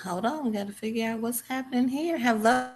Hold on, we got to figure out what's happening here. Have love.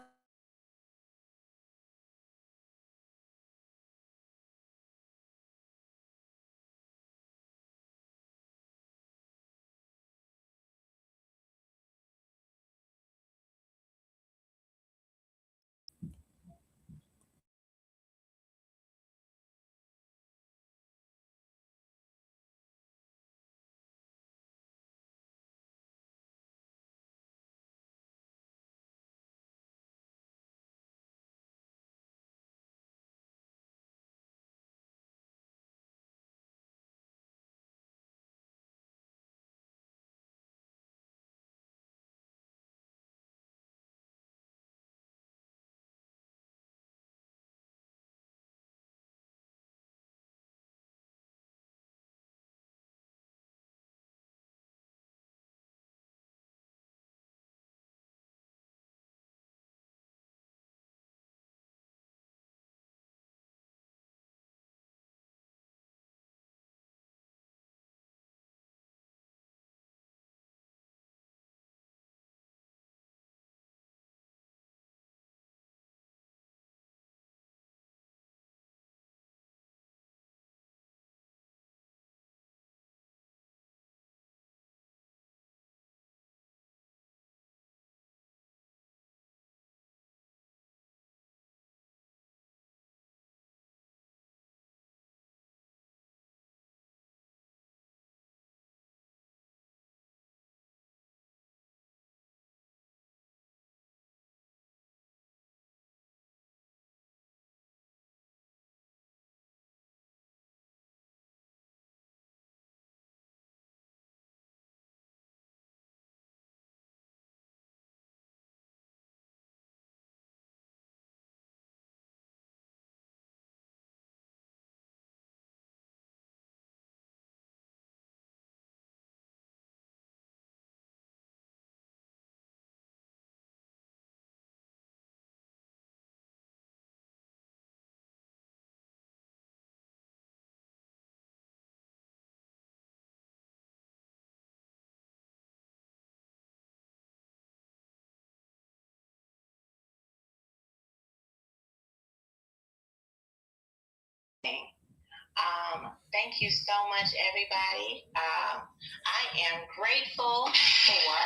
Thank you so much, everybody. I am grateful for.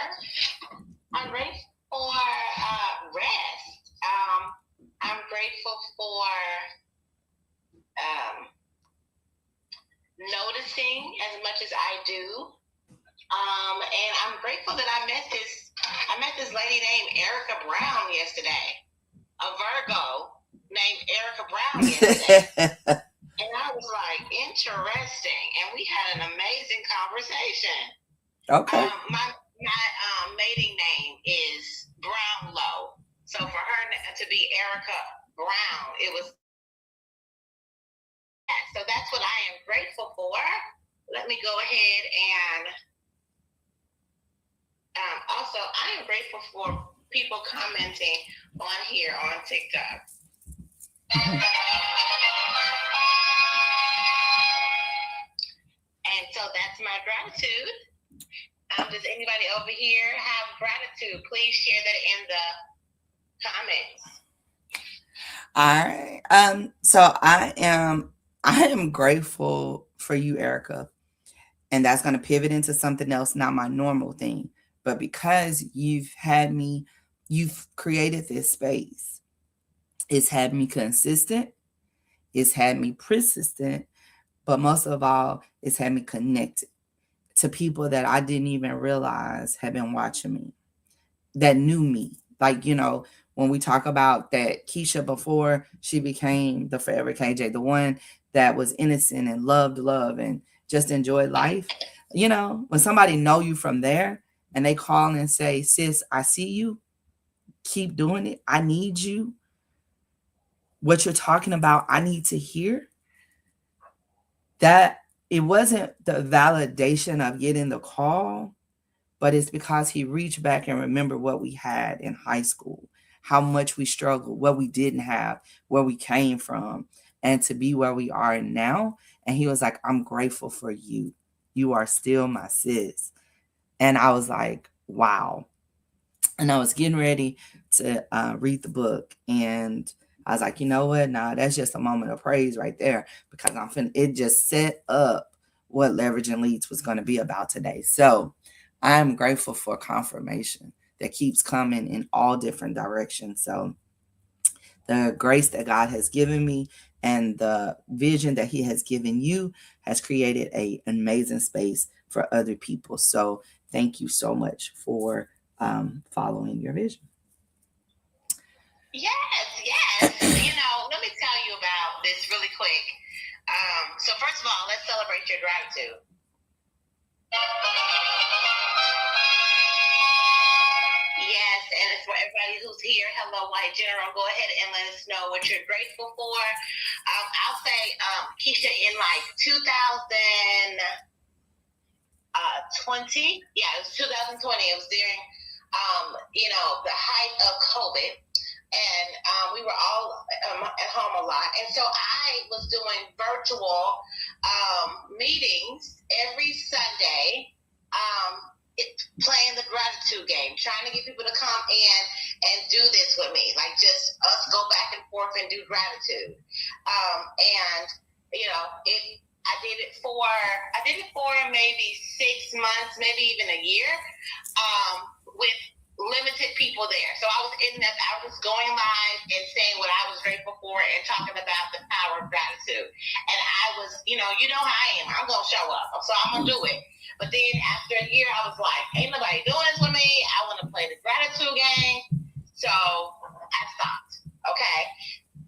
I'm grateful for rest. I'm grateful for um, noticing as much as I do. And I'm grateful that I met this lady named Erica Brown yesterday, a Virgo named Erica Brown yesterday. And I was like, interesting. And we had an amazing conversation. Okay. My mating name is Brownlow. So for her to be Erica Brown, it was. So that's what I am grateful for. Let me go ahead and also, I am grateful for people commenting on here on TikTok. And so that's my gratitude. Does anybody over here have gratitude? Please share that in the comments. All right. So I am grateful for you, Erica. And that's going to pivot into something else, not my normal thing. But because you've created this space, it's had me consistent, it's had me persistent, but most of all, it's had me connected to people that I didn't even realize had been watching me, that knew me. Like, when we talk about that Keisha before she became the Forever KJ, the one that was innocent and loved love and just enjoyed life. When somebody know you from there and they call and say, sis, I see you, keep doing it. I need you. What you're talking about, I need to hear. That it wasn't the validation of getting the call, but it's because he reached back and remembered what we had in high school, how much we struggled, what we didn't have, where we came from, and to be where we are now. And he was like, I'm grateful for you. You are still my sis. And I was like, wow. And I was getting ready to read the book, and I was like, you know what? Nah, that's just a moment of praise right there, because it just set up what Leveraging Leads was going to be about today. So I'm grateful for confirmation that keeps coming in all different directions. So the grace that God has given me and the vision that He has given you has created an amazing space for other people. So thank you so much for following your vision. Yes, yes. Let me tell you about this really quick. So first of all, let's celebrate your gratitude. Yes, and it's for everybody who's here. Hello, White General. Go ahead and let us know what you're grateful for. I'll say, Keisha, in like 2020, yeah, it was 2020. It was during, the height of COVID, and we were all at home a lot. And so I was doing virtual meetings every Sunday, playing the gratitude game, trying to get people to come in and do this with me, like just us go back and forth and do gratitude. And I did it for maybe 6 months, maybe even a year, with limited people there. So I was going live and saying what I was grateful for and talking about the power of gratitude. And I was, you know how I am. I'm going to show up. So I'm going to do it. But then after a year, I was like, ain't nobody doing this with me. I want to play the gratitude game. So I stopped. Okay.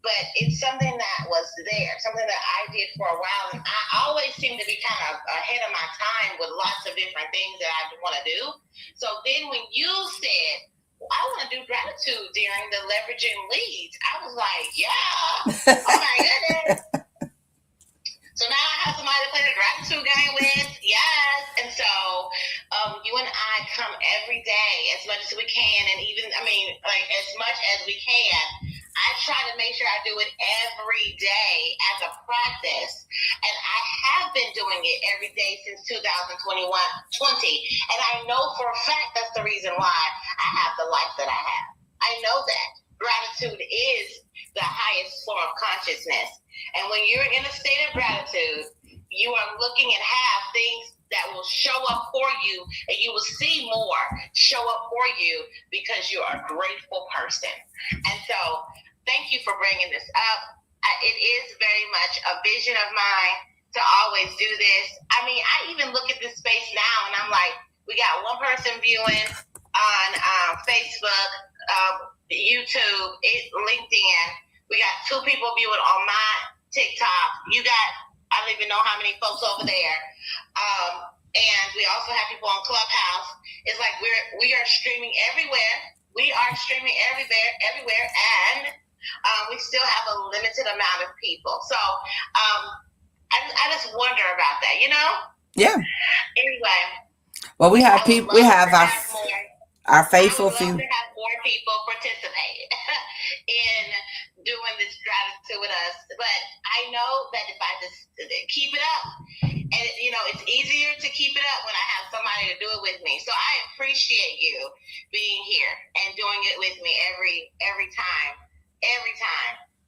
But it's something that was there, something that I did for a while. And I always seem to be kind of ahead of my time with lots of different things that I want to do. So then when you said, I want to do gratitude during the Leveraging Leads, I was like, yeah, oh my goodness. So now I have somebody to play the gratitude game with. Yes. And so you and I come every day as much as we can. And even, as much as we can, I try to make sure I do it every day as a practice. And I have been doing it every day since 2020. And I know for a fact that's the reason why I have the life that I have. I know that gratitude is the highest form of consciousness. And when you're in a state of gratitude, you are looking and have things that will show up for you, and you will see more show up for you because you're a grateful person. And so thank you for bringing this up. It is very much a vision of mine to always do this. I even look at this space now and I'm like, we got one person viewing on Facebook, YouTube, LinkedIn. We got 2 people viewing on my TikTok. You got, I don't even know how many folks over there. And we also have people on Clubhouse. It's like we are streaming everywhere. We are streaming everywhere, and we still have a limited amount of people. So I just wonder about that, Yeah. Anyway. Well, we have people. We have our faithful few. I would love to have more people participate in doing this gratitude with us. But I know that if I just keep it up, and it's easier to keep it up when I have somebody to do it with me. So I appreciate you being here and doing it with me every time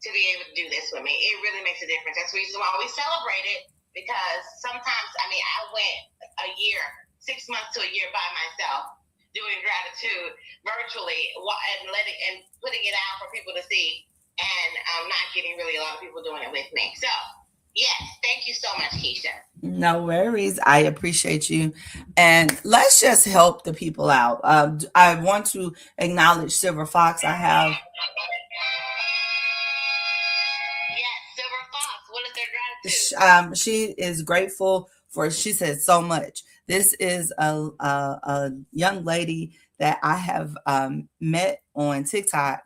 to be able to do this with me. It really makes a difference. That's the reason why we celebrate it, because sometimes, I went a year, 6 months to a year by myself doing gratitude virtually and putting it out for people to see, and not getting really a lot of people doing it with me. So yes, thank you so much, Keisha. No worries. I appreciate you. And let's just help the people out. I want to acknowledge Silver Fox. I have. Yes, Silver Fox. What is their gratitude? She is grateful for, she said, so much. This is a young lady that I have met on TikTok,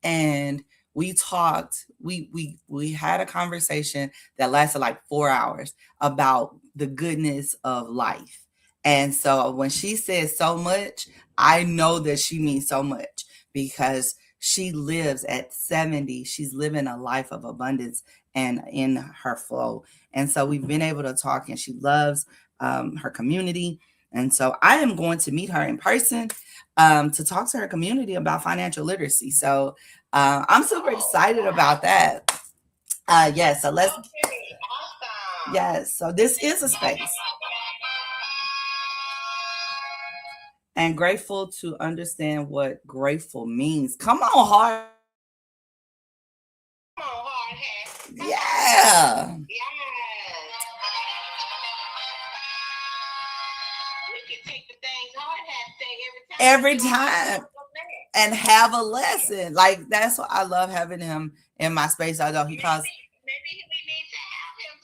and we talked, we had a conversation that lasted like 4 hours about the goodness of life. And so when she says so much, I know that she means so much, because she lives at 70. She's living a life of abundance and in her flow. And so we've been able to talk, and she loves her community. And so I am going to meet her in person to talk to her community about financial literacy. So I'm super excited about that. Yes, so let's. Okay, awesome. Yes, so this is a space. And grateful to understand what grateful means. Come on, hard. Come on, hard hat. Yeah. Yes. We can take the things hard hat say Every time. And have a lesson. Like, that's what I love having him in my space. Although he calls. Maybe we need to have him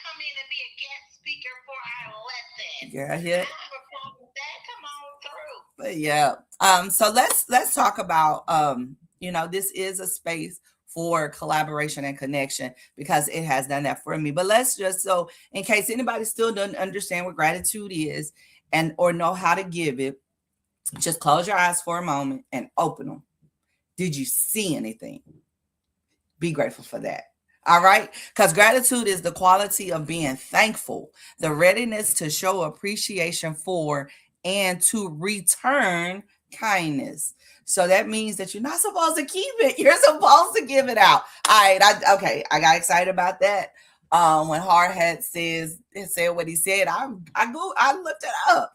come in and be a guest speaker for our lesson. Yeah, I have a problem with that. Come on through. But yeah. So let's talk about this is a space for collaboration and connection because it has done that for me. But let's just, so in case anybody still doesn't understand what gratitude is and or know how to give it, just close your eyes for a moment and open them. Did you see anything? Be grateful for that. All right. Because gratitude is the quality of being thankful, the readiness to show appreciation for and to return kindness. So that means that you're not supposed to keep it. You're supposed to give it out. All right. I got excited about that. When Hard Hat said what he said, I looked it up.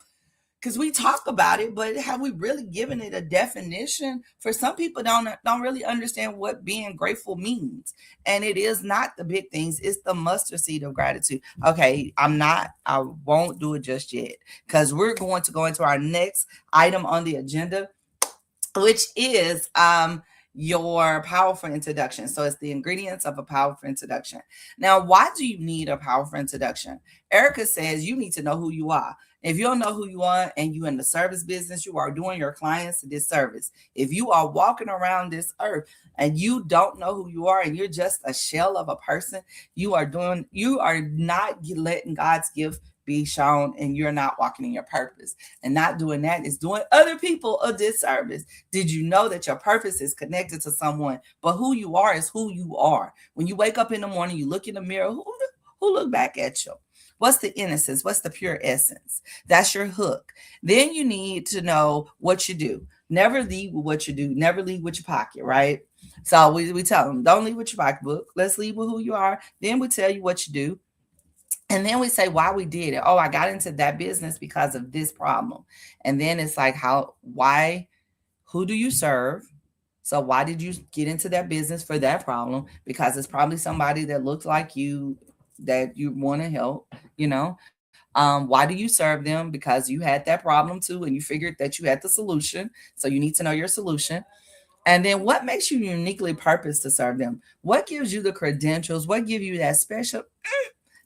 Because we talk about it, but have we really given it a definition? For some people don't really understand what being grateful means. And it is not the big things, it's the mustard seed of gratitude. Okay, I won't do it just yet. Because we're going to go into our next item on the agenda, which is your powerful introduction. So it's the ingredients of a powerful introduction. Now, why do you need a powerful introduction? Erica says you need to know who you are. If you don't know who you are and you're in the service business, you are doing your clients a disservice. If you are walking around this earth and you don't know who you are and you're just a shell of a person, you are not letting God's gift be shown, and you're not walking in your purpose. And not doing that is doing other people a disservice. Did you know that your purpose is connected to someone, but who you are is who you are? When you wake up in the morning, you look in the mirror, who look back at you? What's the innocence? What's the pure essence? That's your hook. Then you need to know what you do. Never lead with what you do. Never lead with your pocket, right? So we tell them, don't lead with your pocketbook. Let's lead with who you are. Then we tell you what you do. And then we say why we did it. Oh, I got into that business because of this problem. And then it's like, who do you serve? So why did you get into that business for that problem? Because it's probably somebody that looks like you that you want to help, why do you serve them? Because you had that problem too, and you figured that you had the solution. So you need to know your solution. And then what makes you uniquely purposed to serve them? What gives you the credentials? What give you that special,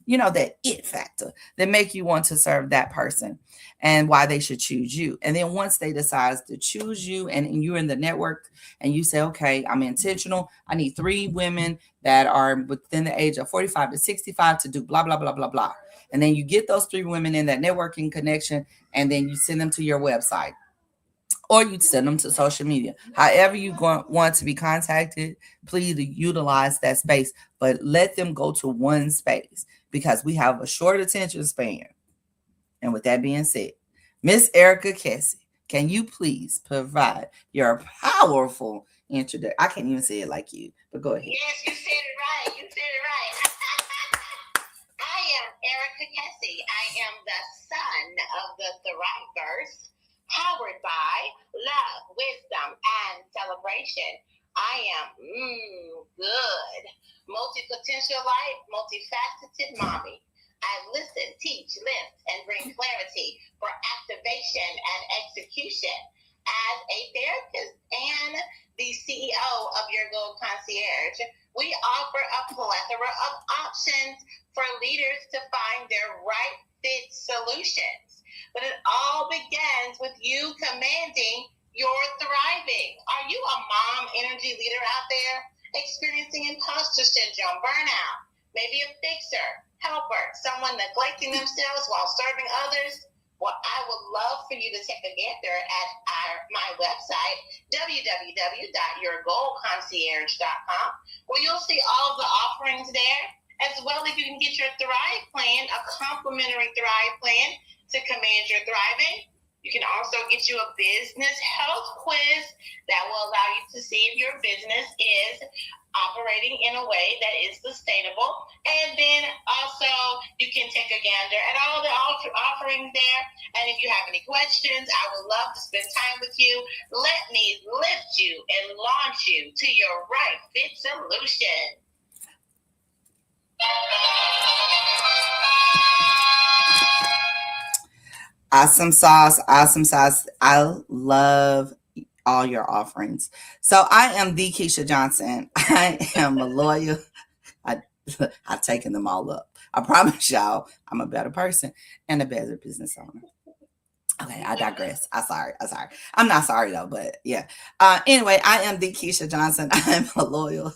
that it factor that make you want to serve that person and why they should choose you? And then once they decide to choose you and you're in the network and you say, okay, I'm intentional. I need 3 women that are within the age of 45 to 65 to do blah, blah, blah, blah, blah. And then you get those 3 women in that networking connection, and then you send them to your website or you send them to social media. However you want to be contacted, please utilize that space, but let them go to one space because we have a short attention span. And with that being said, Miss Erica Kessie, can you please provide your powerful introduction? I can't even say it like you, but go ahead. Yes, you said it right. I am Erica Kessie. I am the son of the Thriveverse, powered by love, wisdom, and celebration. I am good. Multi-potential life, multifaceted mommy. I listen, teach, lift, and bring clarity for activation and execution. As a therapist and the CEO of Your Goal Concierge, we offer a plethora of options for leaders to find their right fit solutions. But it all begins with you commanding your thriving. Are you a mom energy leader out there experiencing imposter syndrome, burnout, maybe a fixer, helper, someone neglecting themselves while serving others? Well, I would love for you to take a gander at my website, www.yourgoalconcierge.com, where you'll see all of the offerings there, as well as you can get your Thrive Plan, a complimentary Thrive Plan, to command your thriving. You can also get you a business health quiz that will allow you to see if your business is operating in a way that is sustainable. And then also you can take a gander at all the offerings there. And if you have any questions, I would love to spend time with you. Let me lift you and launch you to your right fit solution. Awesome sauce. Awesome sauce. I love all your offerings. So I am the Keisha Johnson. I am a lawyer. I've taken them all up. I promise y'all I'm a better person and a better business owner. Okay, I digress. I'm sorry. I'm not sorry though, but yeah. Anyway, I am the Keisha Johnson. I am a loyal,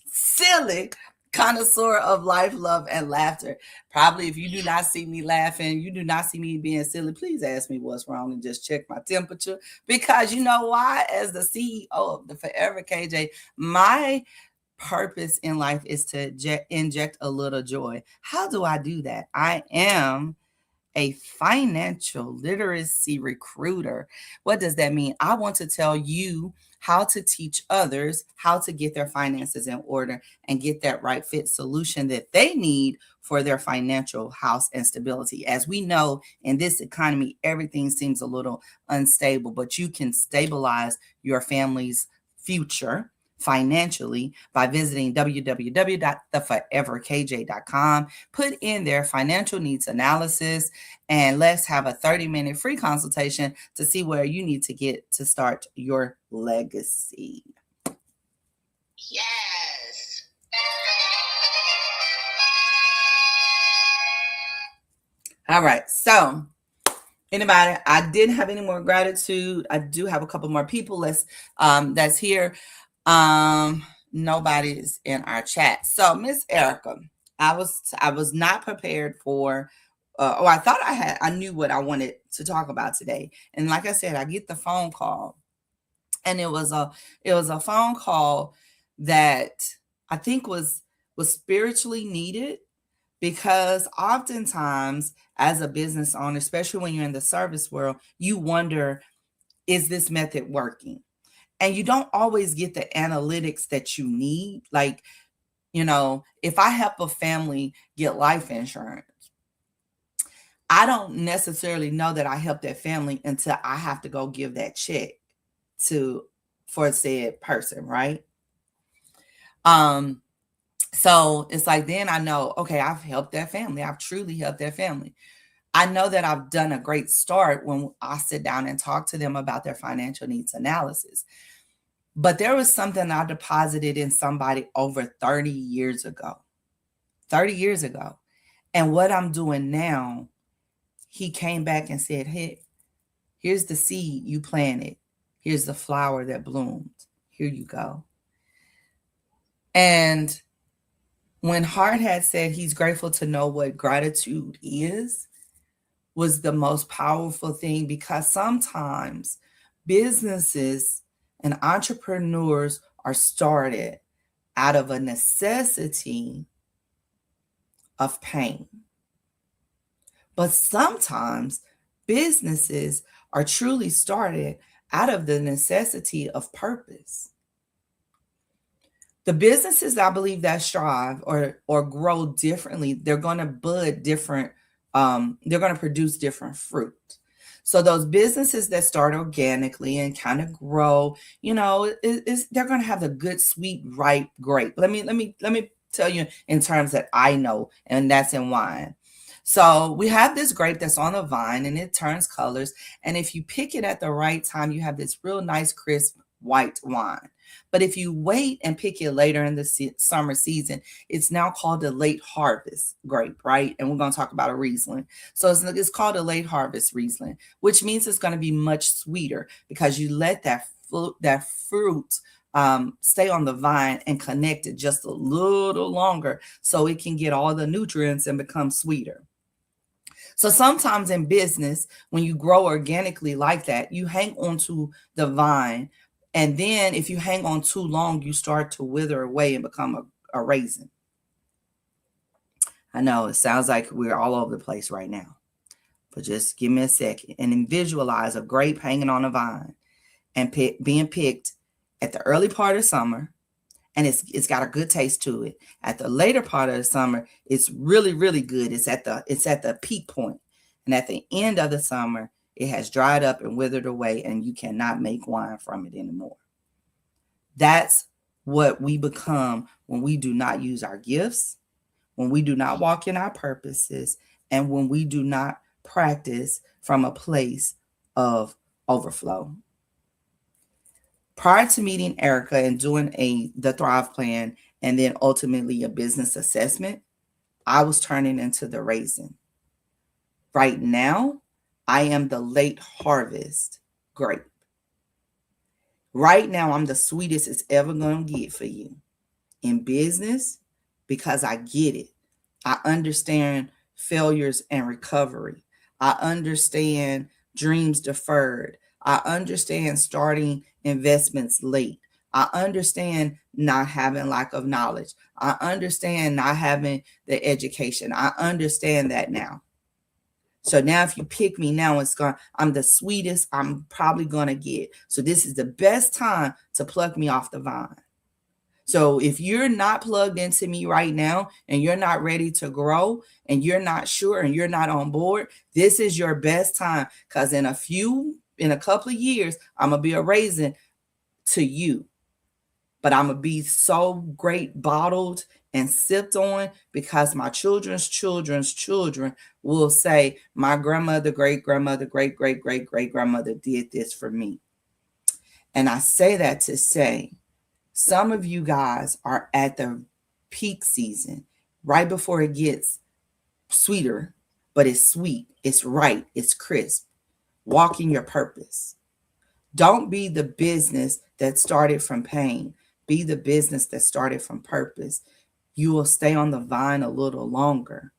silly connoisseur of life, love, and laughter. Probably if you do not see me laughing, you do not see me being silly, please ask me what's wrong and just check my temperature. Because you know why? As the CEO of the Forever KJ, my purpose in life is to inject a little joy. How do I do that? I am a financial literacy recruiter. What does that mean? I want to tell you how to teach others how to get their finances in order and get that right fit solution that they need for their financial house and stability. As we know, in this economy, everything seems a little unstable, but you can stabilize your family's future financially by visiting www.theforeverkj.com. Put in their financial needs analysis and let's have a 30-minute free consultation to see where you need to get to start your legacy. Yes. All right. So anybody, I didn't have any more gratitude. I do have a couple more people that's here. Nobody's in our chat. So Miss Erica, I was not prepared for I thought I knew what I wanted to talk about today. And like I said, I get the phone call. And it was a phone call that I think was spiritually needed, because oftentimes as a business owner, especially when you're in the service world, you wonder, is this method working? And you don't always get the analytics that you need. Like, if I help a family get life insurance, I don't necessarily know that I help that family until I have to go give that check for said person, right? So it's like, then I know, okay, I've helped that family. I've truly helped that family. I know that I've done a great start when I sit down and talk to them about their financial needs analysis. But there was something I deposited in somebody over 30 years ago. 30 years ago. And what I'm doing now, he came back and said, hey, here's the seed you planted. Here's the flower that bloomed. Here you go. And when Hart had said he's grateful to know what gratitude is, was the most powerful thing, because sometimes businesses and entrepreneurs are started out of a necessity of pain. But sometimes businesses are truly started out of the necessity of purpose. The businesses, I believe, that strive or grow differently, they're going to bud different. They're going to produce different fruit. So those businesses that start organically and kind of grow, they're going to have a good, sweet, ripe grape. Let me tell you in terms that I know, and that's in wine. So we have this grape that's on the vine and it turns colors. And if you pick it at the right time, you have this real nice, crisp white wine. But if you wait and pick it later in the summer season, it's now called a late harvest grape, right? And we're going to talk about a Riesling. So it's called a late harvest Riesling, which means it's going to be much sweeter because you let that fruit stay on the vine and connect it just a little longer so it can get all the nutrients and become sweeter. So sometimes in business, when you grow organically like that, you hang onto the vine. And then if you hang on too long, you start to wither away and become a raisin. I know it sounds like we're all over the place right now. but just give me a second, and then visualize a grape hanging on a vine and being picked at the early part of summer, and it's got a good taste to it. At the later part of the summer, it's really, really good. It's at the peak point. And at the end of the summer, it has dried up and withered away, and you cannot make wine from it anymore. That's what we become when we do not use our gifts, when we do not walk in our purposes, and when we do not practice from a place of overflow. Prior to meeting Erica and doing the Thrive Plan and then ultimately a business assessment, I was turning into the raisin. Right now, I am the late harvest grape. Right now, I'm the sweetest it's ever going to get for you in business because I get it. I understand failures and recovery. I understand dreams deferred. I understand starting investments late. I understand not having lack of knowledge. I understand not having the education. I understand that now. So now if you pick me now, I'm the sweetest I'm probably going to get. So this is the best time to pluck me off the vine. So if you're not plugged into me right now and you're not ready to grow and you're not sure and you're not on board, this is your best time, because in a couple of years, I'm going to be a raisin to you. But I'm going to be so great bottled and sipped on because my children's children's children will say, my grandmother, great-grandmother, great-great-great-great-grandmother did this for me. And I say that to say, some of you guys are at the peak season, right before it gets sweeter, but it's sweet, it's right, it's crisp. Walk in your purpose. Don't be the business that started from pain. Be the business that started from purpose. You will stay on the vine a little longer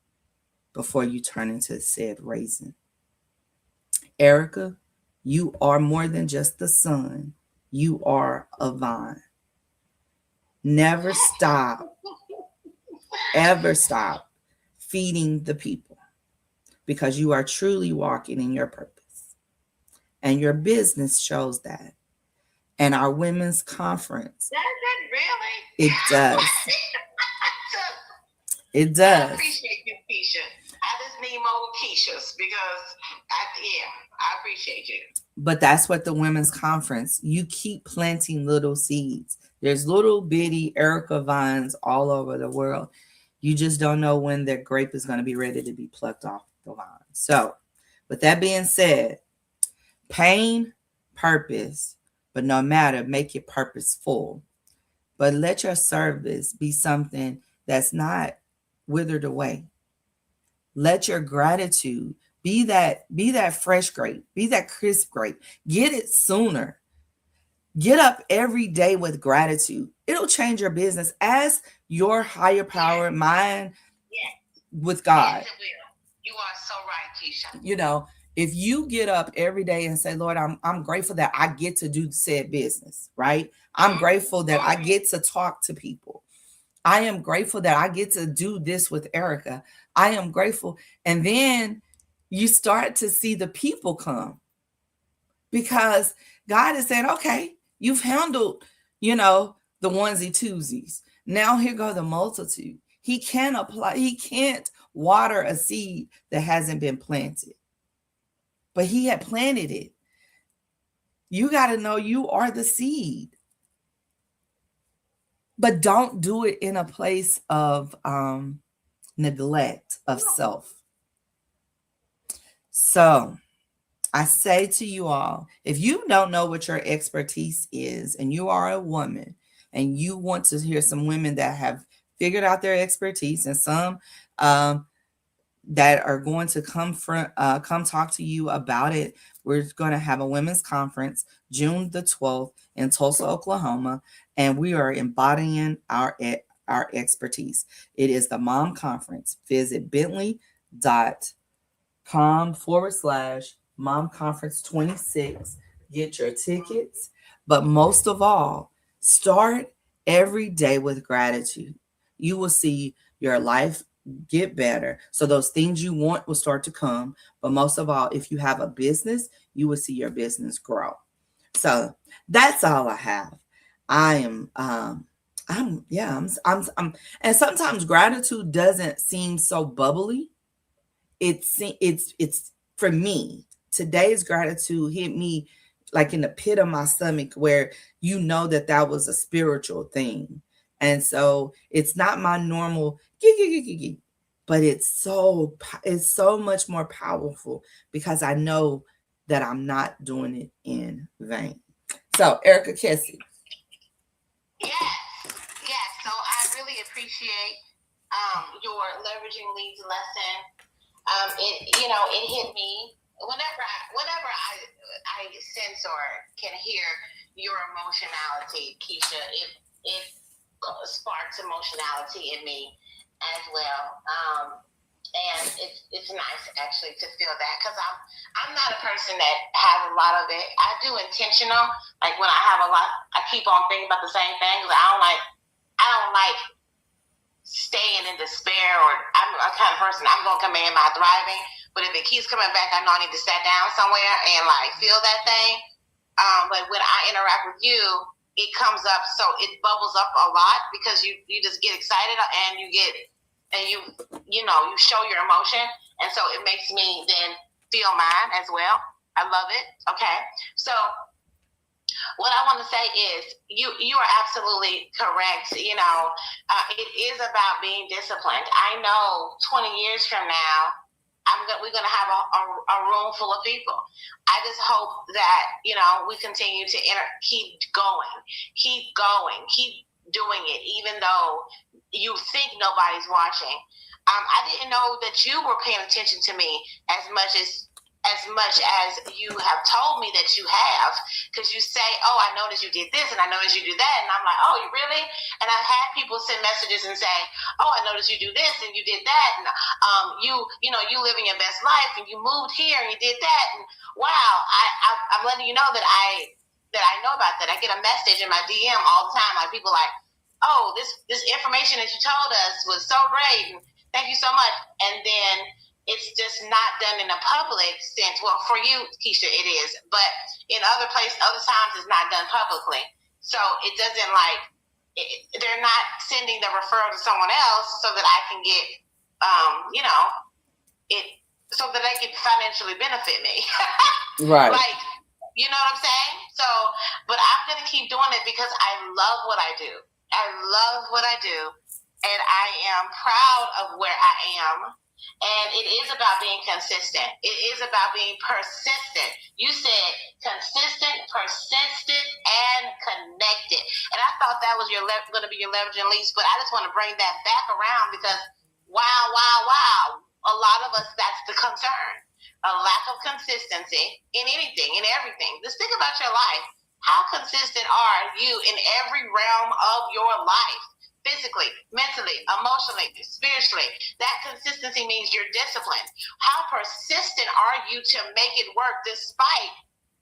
before you turn into said raisin. Erica, you are more than just the sun. You are a vine. Never stop, ever stop feeding the people, because you are truly walking in your purpose. And your business shows that. And our women's conference. Does it really? It does. It does. I appreciate you, Keisha. I just need more Keishas because I appreciate you. But that's what the women's conference, you keep planting little seeds. There's little bitty Erica vines all over the world. You just don't know when their grape is going to be ready to be plucked off the vine. So with that being said, pain, purpose, but no matter, make it purposeful. But let your service be something that's not withered away. Let your gratitude be that fresh grape, be that crisp grape. Get it sooner. Get up every day with gratitude. It'll change your business. Ask your higher power mind with God. Yes, it will. You are so right, Keisha. You know, if you get up every day and say, Lord, I'm grateful that I get to do said business, right? I'm grateful that I get to talk to people. I am grateful that I get to do this with Erica. I am grateful. And then you start to see the people come, because God is saying, okay, you've handled, the onesie twosies. Now here go the multitude. He can't water a seed that hasn't been planted. But he had planted it. You got to know you are the seed. But don't do it in a place of neglect of self. So I say to you all, if you don't know what your expertise is and you are a woman and you want to hear some women that have figured out their expertise and some that are going to come talk to you about it, we're going to have a women's conference June the 12th in Tulsa, Oklahoma, and we are embodying our expertise. It is the Mom Conference. Visit bentley.com/Mom Conference 26. Get your tickets. But most of all, start every day with gratitude. You will see your life get better. So those things you want will start to come. But most of all, if you have a business, you will see your business grow. So that's all I have. I am and sometimes gratitude doesn't seem so bubbly. It's for me, today's gratitude hit me like in the pit of my stomach, where you know that was a spiritual thing. And so it's not my normal but it's so much more powerful because I know that I'm not doing it in vain. So Erica Kessie. Yes. So I really appreciate your leveraging leads lesson. It hit me whenever I sense or can hear your emotionality, Keisha. It sparks emotionality in me as well. And it's nice actually to feel that, because I'm not a person that has a lot of it. I do intentional, like when I have a lot, I keep on thinking about the same things. I don't like staying in despair, or I'm a kind of person, I'm gonna command my thriving. But if it keeps coming back, I know I need to sit down somewhere and like feel that thing. But when I interact with you, it comes up, so it bubbles up a lot because you just get excited and you show your emotion, and so it makes me then feel mine as well. I love it. Okay, so what I want to say is you are absolutely correct. It is about being disciplined. I know 20 years from now, we're going to have a room full of people. I just hope that, we continue to keep going, keep doing it, even though you think nobody's watching. I didn't know that you were paying attention to me as much as you have told me that you have, because you say, oh, I noticed you did this and I noticed you do that, and I'm like, oh, you really? And I've had people send messages and say, oh, I noticed you do this and you did that, and you living your best life and you moved here and you did that, and wow, I'm letting you know that I know about that. I get a message in my DM all the time, like people like, oh, this information that you told us was so great, and thank you so much. And then it's just not done in a public sense. Well, for you, Keisha, it is, but in other times it's not done publicly. So it doesn't they're not sending the referral to someone else so that I can get, so that they can financially benefit me. Right. Like, you know what I'm saying? So, but I'm going to keep doing it because I love what I do. And I am proud of where I am. And it is about being consistent. It is about being persistent. You said consistent, persistent, and connected. And I thought that was going to be your leveraging leads, but I just want to bring that back around because wow. A lot of us, that's the concern. A lack of consistency in anything, in everything. Just think about your life. How consistent are you in every realm of your life? Physically, mentally, emotionally, spiritually. That consistency means you're disciplined. How persistent are you to make it work despite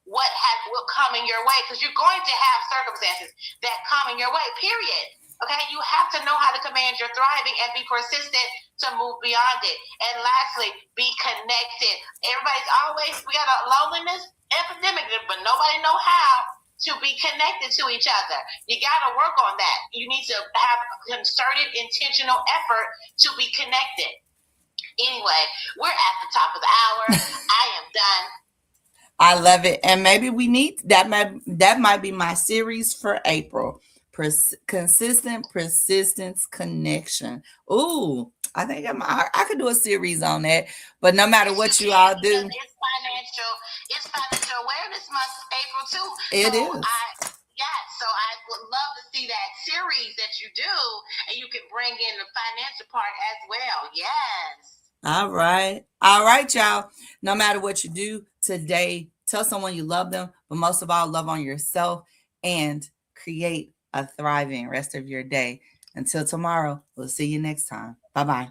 what will come in your way? Because you're going to have circumstances that come in your way, period. Okay, you have to know how to command your thriving and be persistent to move beyond it. And lastly, be connected. We got a loneliness epidemic, but nobody know how to be connected to each other. You got to work on that. You need to have concerted, intentional effort to be connected. Anyway, we're at the top of the hour. I am done. I love it. And maybe we need that might be my series for April. Consistent persistence connection. Ooh, I think I could do a series on that. But no matter what you all do, it's financial awareness month, April too. It is. So I would love to see that series that you do, and you can bring in the financial part as well. Yes. All right, y'all. No matter what you do today, tell someone you love them, but most of all, love on yourself and create a thriving rest of your day. Until tomorrow, we'll see you next time. Bye-bye.